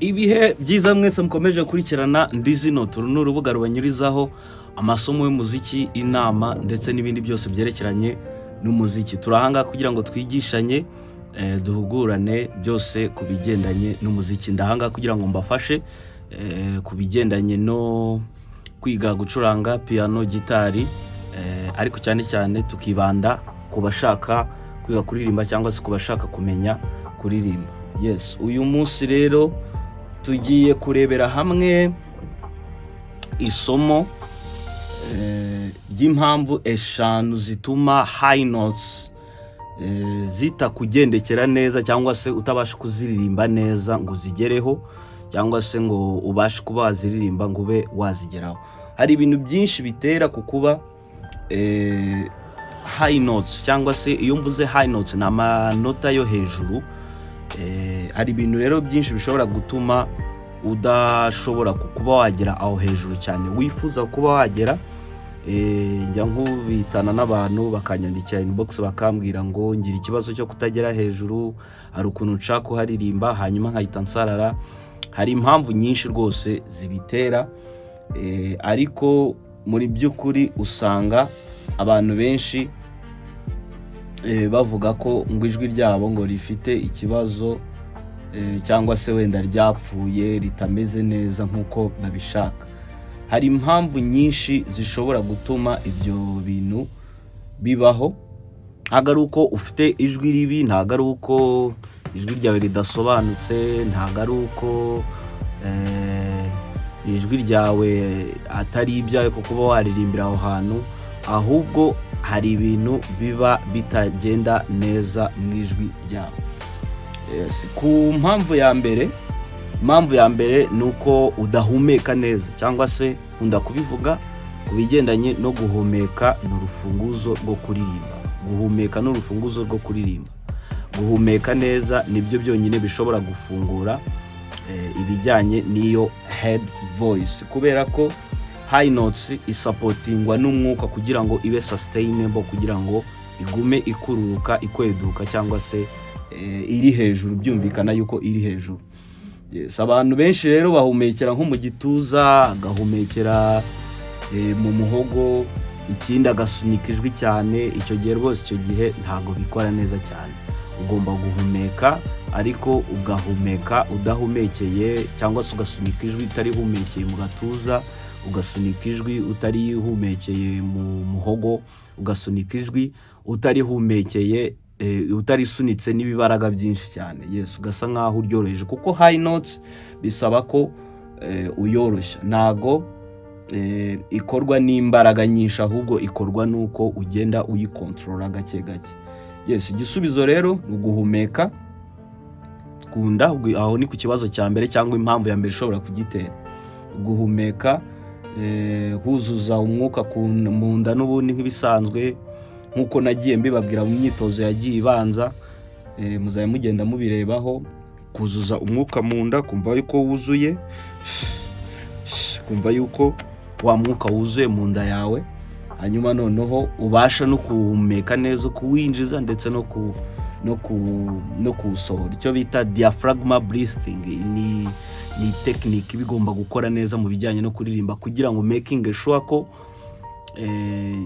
Ibihe byiza mwese mukomeje kurikirana Ndizino turu n'urubuga rubanyurizaho amasomo y'umuziki, inama ndetse n'ibindi byose byerekeranye n'umuziki. Turahanga kugira ngo twigishanye, duhugurane byose ku bigendanye n'umuziki. Ndahanga kugira ngo mbafashe ku bigendanye no kwiga gucuranga piano, gitari, ariko cyane cyane tukibanda ku bashaka kwiga kuririmba cyangwa se ku bashaka kumenya kuririmba. Yes, uyu munsi rero tugiye kurebera hamwe isomo ry'impamvu eshanu zituma high notes zitakugendekera neza cyangwa se utabasha kuziririmba neza ngo uzigereho, cyangwa se ngo ubashe kuba waziririmba ngo ube wazigeraho. Hari ibintu byinshi bitera ku kuba high notes, cyangwa se iyo mvuze high notes ni amanota yo hejuru. Hari ibintu rero byinshi bishobora gutuma udashobora kuba wagera aho hejuru cyane wifuza kuba wagera. Njya nkubitana n'abantu bakanyandikira inbox bakambwira ngo ngira ikibazo cyo kutagera hejuru, hari ukuntu nshaka kuharirimba hanyuma nkahita nsarara. Hari impamvu nyinshi rwose zibitera, ariko muri by'ukuri usanga abantu benshi bavuga ko ngo ijwi ryabo ngo rifite ikibazo, cyangwa se wenda ryapfuye ritameze neza nk'uko babishaka. Hari impamvu nyinshi zishobora gutuma ibyo bintu bibaho. Ntabwo ari uko ufite ijwi ribi, ntabwo ari uko ijwi ryawe ridasobanutse, ntabwo ari uko ijwi ryawe atari ibyawe ko kuba waririmbira aho hantu, ahubwo hari ibintu biba bitagenda neza mu ijwi ryawe. Ku mpamvu ya mbere ni uko udahumeka neza, cyangwa se nkunda kubivuga ku bigendanye no guhumeka ni urufunguzo rwo kuririmba. Guhumeka ni urufunguzo rwo kuririmba. Guhumeka neza nibyo byonyine bishobora gufungura ibijyanye n'iyo head voice, kubera ko high notes isapotingwa n'umwuka kugira ngo ibe sustainable, kugira ngo igume ikururuka, ikweduka, cyangwa se iri hejuru, byumvikana yuko iri hejuru. Yes, abantu benshi rero bahumekera nko mu gituza, agahumekera mu muhogo, ikindi agasunika ijwi cyane. Icyo gihe rwose, icyo gihe ntago bikora neza cyane. Ugomba guhumeka, ariko ugahumeka udahumekeye, cyangwa se ugasunika ijwi utarihumekeye mu gatuza, ugasunika ijwi utarihumekeye mu muhogo, ugasunika ijwi utarihumekeye, utarisunitse n'ibibaraga byinshi cyane. Yes, ugasa nkaho uryoroheje, kuko high notes bisaba ko uyoroshya. Ntago ikorwa n'imbaraga nyinshi, ahubwo ikorwa nuko ugenda uyikontorora gake gake. Yes, igisubizo rero ni uguhumeka kunda. Aho ni ku kibazo cya mbere, cyangwa impamvu ya mbere ishobora kugitera. Guhumeka, huzuza umwuka mu nda n'ubundi nk'ibisanzwe, nk'uko nagiye mbibabwira mu myitozo yagiye ibanza. Muzajya mugenda mubirebaho. Kuzuza umwuka mu nda, kumva yuko wuzuye, kumva yuko wa mwuka wuzuye mu nda yawe, hanyuma noneho ubasha no kuhumeka neza, kuwinjiza ndetse no kuwusohora. Icyo bita diaphragma breathing ni tekinike bigomba gukora neza mu bijyanye no kuririmba, kugira ngo making sure ko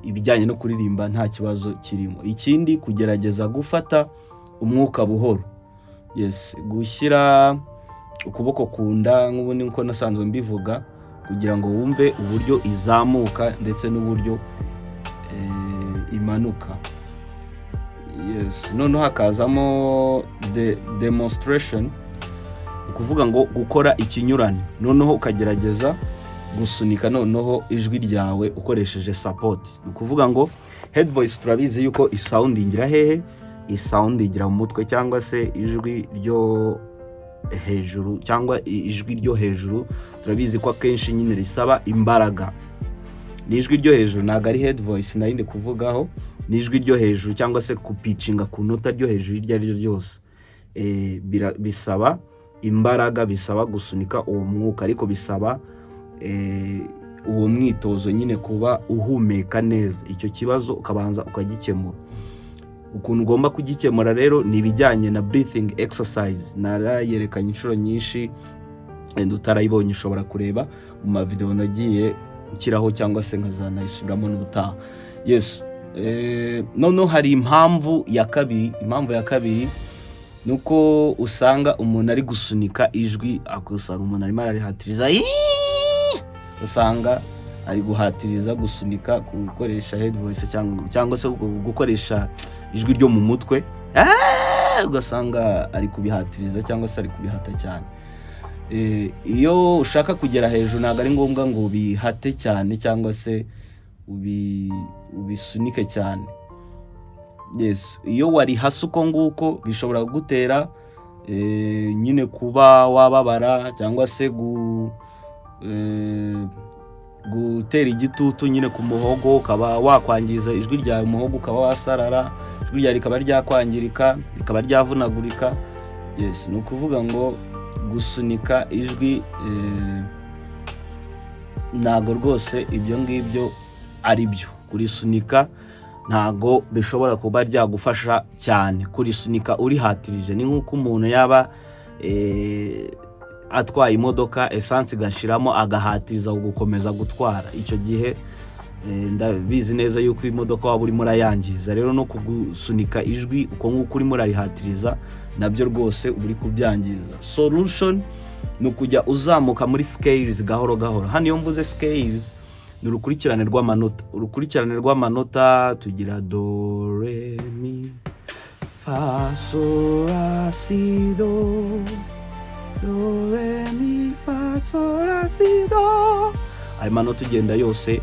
ibijyanye no kuririmba nta kibazo kirimo. Ikindi, kugerageza gufata umwuka buhoro. Yes, gushyira ukuboko ku nda nk'ubundi nko nasanzwe mbivuga, kugira ngo wumve uburyo izamuka ndetse n'uburyo imanuka. Yes, noneho hakazamo demonstration, ukuvuga ngo gukora ikinyurane. Noneho ukagerageza gusunika noneho ijwi ryawe ukoresheje support. Ukuvuga ngo head voice turabizi yuko isoundingira hehe, isoundingira mu mutwe, cyangwa se ijwi ryo hejuru, cyangwa ijwi ryo hejuru turabizi ko akenshi nyine risaba imbaraga. Ni ijwi ryo hejuru, ntabwo ari head voice narindi kuvugaho. Ni ijwi ryo hejuru, cyangwa se kupitchinga ku nota ryo hejuru iryo ari ryo ryose. Bisaba imbaraga, bisaba gusunika uwo mwuka, ariko bisaba uwo mwitozo nyine kuba uhumeka neza. Icyo kibazo ukabanza ukagikemura. Ukuntu ugomba kugikemura rero ni ibijyanye na breathing exercise. Narayerekanye inshuro nyinshi and utarayibonye ushobora kureba mu ma video nagiye nshyiraho cyangwa se nkazanayisubiramo n'ubutaha. Yes, noneho hari impamvu ya kabiri nuko usanga umuntu ari gusunika ijwi, akusanga umuntu arimo arihatiriza, usanga ari guhatiriza gusunika gukoresha head voice cyangwa se gukoresha ijwi ryo mu mutwe, ugasanga ari kubihatiriza cyangwa se ari kubihata cyane. Iyo ushaka kugera hejuru ntabwo ari ngombwa ngo ubihate cyane cyangwa se ubisunike cyane. Yes, iyo wari hasi uko nguko bishobora gutera nyine kuba wababara cyangwa se gutera igitutu nyine ku muhogo, ukaba wakwangiza ijwi ryawe, umuhogo ukaba wasarara, ijwi ryawe rikaba ryakwangirika, rikaba ryavunagurika. Yes, ni ukuvuga ngo gusunika ijwi ntago rwose ibyo ngibyo ari byo. Kurisunika ntago bishobora kuba ryagufasha cyane. Kurisunika urihatirije ni nk'uko umuntu yaba atwaye imodoka essence igashiramo agahatiriza gukomeza gutwara. Icyo gihe ndabizi neza yuko imodoka waba urimo urayangiza. Rero no kugusunika ijwi uko nk'uko urimo urarihatiriza nabyo rwose uri kubyangiza. Solution ni ukujya uzamuka muri scales gahoro gahoro. Hano iyo mvuze scales ni urukurikirane rw'amanota, tugira do re mi fa sol la si do, do re mi fa sol la si do. Ayo manota ugenda yose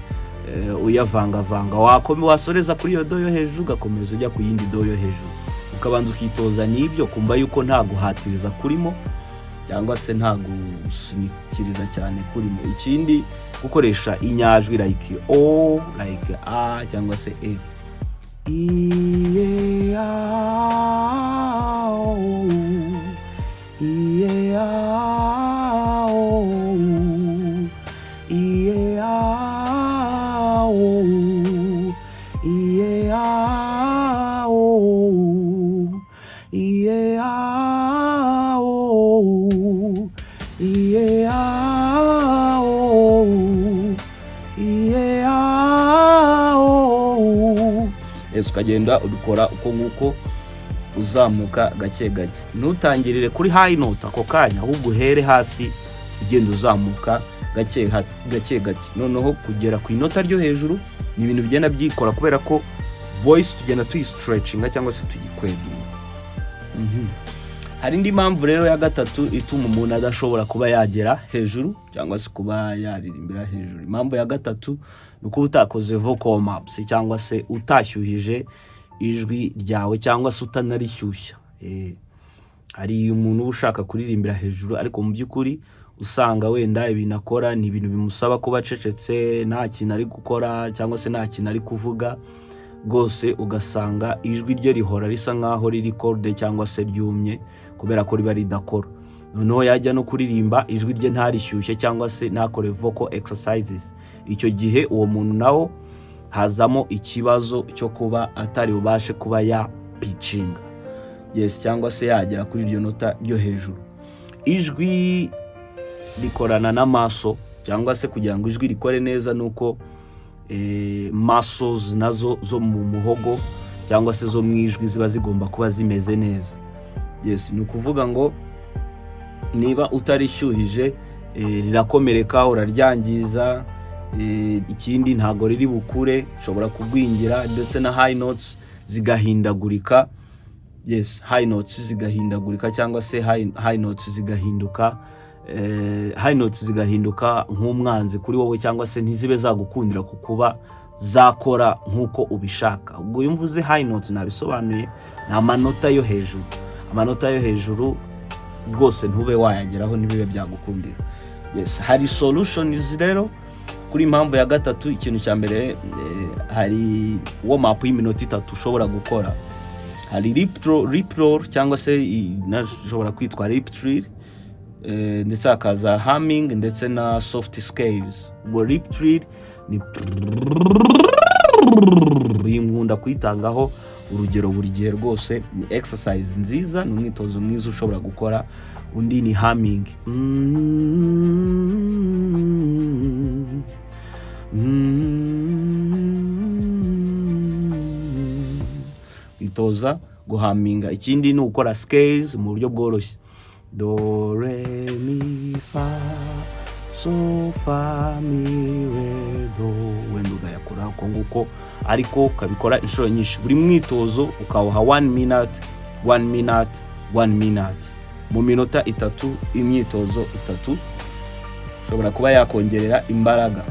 uyavangavanga, wasoreza kuri iyo do yo hejuru ugakomeza ujya ku yindi do yo hejuru, ukabanza ukitoza n'ibyo kumva yuko nta guhatiriza kurimo cyangwa se nta gusunikiriza cyane kurimo. Ikindi gukoresha inyajwi like o, like a cyangwa se e. Iye a o, iye a o, iye a o, iye a o, iye a o, iye a o, iye a o. Yesu ukagenda ubikora uko nguko uzamuka gake gake. Ntutangirire kuri high note ako kanya, ahubwo uhere hasi ugenda uzamuka gake gake. Noneho kugera ku inota ryo hejuru ni ibintu bigenda byikora kubera ko voice tugenda stretching cyangwa se tugikwedura. Hari indi mpamvu rero ya gatatu ituma umuntu adashobora kuba yagera hejuru cyangwa se kuba yaririmbira hejuru. Impamvu ya gatatu nuko utakoze vocal warm-ups cyangwa se utashyuhije ijwi ryawe cyangwa se utanarishyushya. Hari umuntu ushaka kuririmbira hejuru ariko mu by'ukuri usanga wenda ibintu akora ni ibintu bimusaba kuba acecetse, nta kintu ari gukora cyangwa se nta kintu ari kuvuga rwose, ugasanga ijwi rye rihora risa nkaho riri corde cyangwa se ryumye kubera ko riba ridakora. Noneho yajya no kuririmba ijwi rye ntarishyushye cyangwa se ntakore vocal exercises. Icyo gihe uwo muntu nawo hazamo ikibazo cyo kuba atari bubashe kuba ya pitchinga. Yes, cyangwa se yagera kuri iryo nota ryo hejuru. Ijwi rikorana n'amaso cyangwa se kugira ngo ijwi rikore neza nuko muscles nazo zo mu muhogo cyangwa se zo mwijwi ziba zigomba kuba zimeze neza. Yes, ni ukuvuga ngo niba utarishyuhije rirakomereka, uraryangiza. Ikindi ntago riri bukure, ushobora kugwingira ndetse na high notes zigahindagurika. Yes, high notes zigahindagurika cyangwa se high notes zigahinduka nk'umwanzi kuri wowe cyangwa se ntizibe zagukundira kukuba zakora nk'uko ubishaka. Ubwo iyo mvuze high notes nabisobanuye ni amanota yo hejuru. Amanota yo hejuru rwose ntube wayageraho ntibibe byagukundira. Yes, hari solutions rero kuri impamvu ya gatatu. Ikintu cya mbere hari warm up y'iminota 3 ushobora gukora. Hari lip roll cyangwa se nashobora kwitwa lip trill, ndetse hakaza humming ndetse na soft scales. Ubwo lip trill ni nkunda kwitangaho urugero buri gihe rwose. Ni exercise nziza, ni umwitozo mwiza ushobora gukora. Undi ni humming. Itoza guhaminga. Ikindi ni ukora scales mu buryo bworoshye. Do re mi fa so fa mi re do, wenda ugayakora uko nguko, ariko ukabikora inshuro nyinshi. Buri mwitozo ukawuha 1 minute 1 minute 1 minute, mu minota 3 imyitozo 3 ushobora kuba yakongerera imbaraga.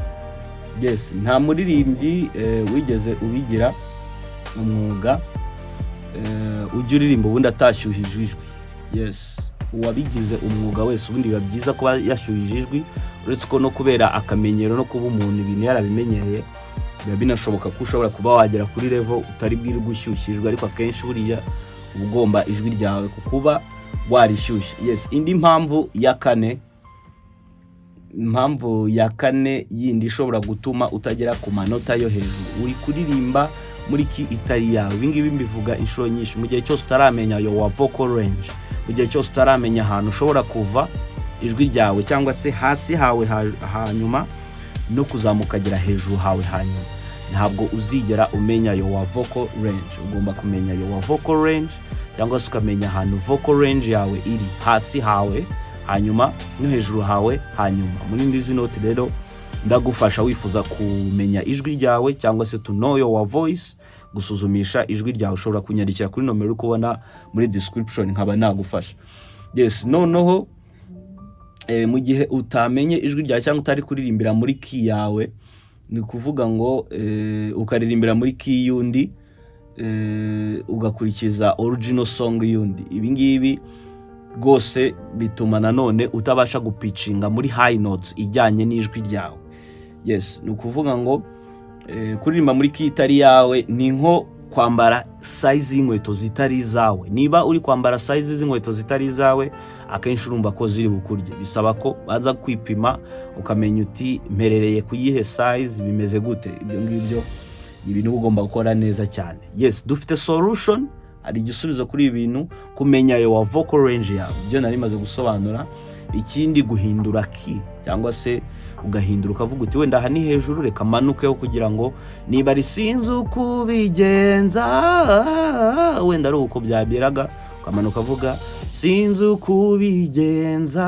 Yes, nta muririmbyi wigeze ubigira umwuga ujya uririmba ubundi atashyuhije ijwi. Yes, uwabigize umwuga wese ubundi biba byiza kuba yashyuhije ijwi, uretse ko no kubera akamenyero no kuba umuntu ibintu yarabimenyereye, biba binashoboka ko ushobora kuba wagera kuri level utari bwiri gushyushyijwe, ariko akenshi buriya ugomba ijwi ryawe kukuba warishyushye. Yes, indi mpamvu ya kane yindi ishobora gutuma utagera ku manota yo hejuru, uri kuririmba muri ki itari yawe. Ibingibi mbivuga inshuro nyinshi. Mu gihe cyose utaramenya your vocal range, mu gihe cyose utaramenya ahantu ushobora kuva ijwi ryawe, cyangwa se hasi hawe hanyuma no kuzamuka agera hejuru hawe hanyuma, ntabwo uzigera umenya your vocal range. Ugomba kumenya your vocal range, cyangwa se ukamenya ahantu vocal range yawe iri, hasi hawe hanyuma no hejuru hawe hanyuma. Muri ndizi note rero ndagufasha wifuza kumenya ijwi ryawe, cyangwa se to know your voice, gusuzumisha ijwi ryawe, ushobora kunyandikira kuri nomero ukubona muri description, nkaba nagufasha. Yes, noneho mu gihe utamenye ijwi ryawe cyangwa utari kuririmbira muri key yawe, ni kuvuga ngo ukaririmbira muri key yundi, ugakurikiza original song yundi, ibingibi rwose bituma nanone utabasha gupitchinga muri high notes ijyanye n'ijwi ryawe. Yes, ni ukuvuga ngo kuririmba muri key itari yawe ni nko kwambara size y'inkweto zitari izawe. Niba uri kwambara size z'inkweto zitari izawe, akenshi urumva ko ziri bukurye. Bisaba ko baza kwipima ukamenya uti mperereye kuyihe size, bimeze gute. Ibyo ngibyo ni ibintu ugomba gukora neza cyane. Yes, dufite solution, hari igisubizo kuri ibintu, kumenya your vocal range yawe, ibyo nari maze gusobanura. Ikindi guhindura key, cyangwa se ugahindura ukavuga uti wenda aha ni hejuru, reka manukeho kugira ngo niba ari sinzi ukubigenza, wenda ari uko byaberaga, ukamanuka uvuga sinzi ukubigenza,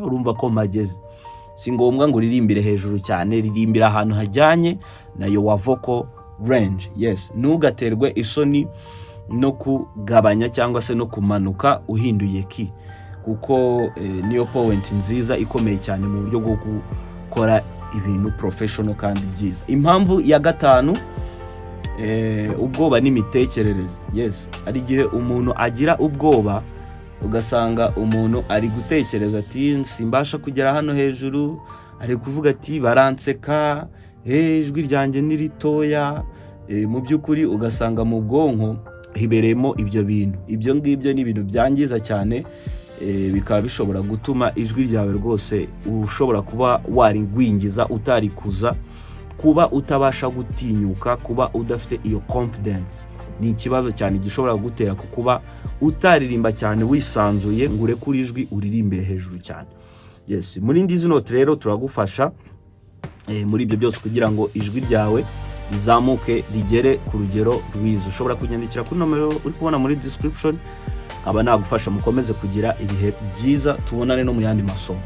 urumva ko mageze. Si ngombwa ngo uririmbire hejuru cyane, ririmbira ahantu hajyanye na your vocal range. Yes, ntugaterwe isoni no kugabanya cyangwa se no kumanuka uhinduye key, kuko niyo point nziza ikomeye cyane mu buryo bwo gukora ibintu professional kandi byiza. Impamvu ya gatanu, ubwoba n'imitekerereze. Yes, ari gihe umuntu agira ubwoba, ugasanga umuntu ari gutekereza ati simbasha kugera hano hejuru, ari kuvuga ati baranseka, ijwi ryanjye ni ritoya. Mu by'ukuri ugasanga mu bwonko hibereyemo ibyo bintu. Ibyo ngibyo ni ibintu byangiza cyane, bikaba bishobora gutuma ijwi ryawe rwose ushobora kuba warigwingiza, utarikuza, kuba utabasha gutinyuka, kuba udafite iyo confidence. Ni ikibazo cyane gishobora gutera kuba utaririmba cyane wisanzuye ngo ure kuri ijwi uririmbire hejuru cyane. Yes, muri ndizi note rero turagufasha muri ibyo byose kugira ngo ijwi ryawe rizamuke rigere ku rugero rwiza. Ushobora kunyandikira kuri nomero uri kubona muri description, aba nagufasha. Mukomeze kugira ibihe byiza, tubonane no mu yandi masomo.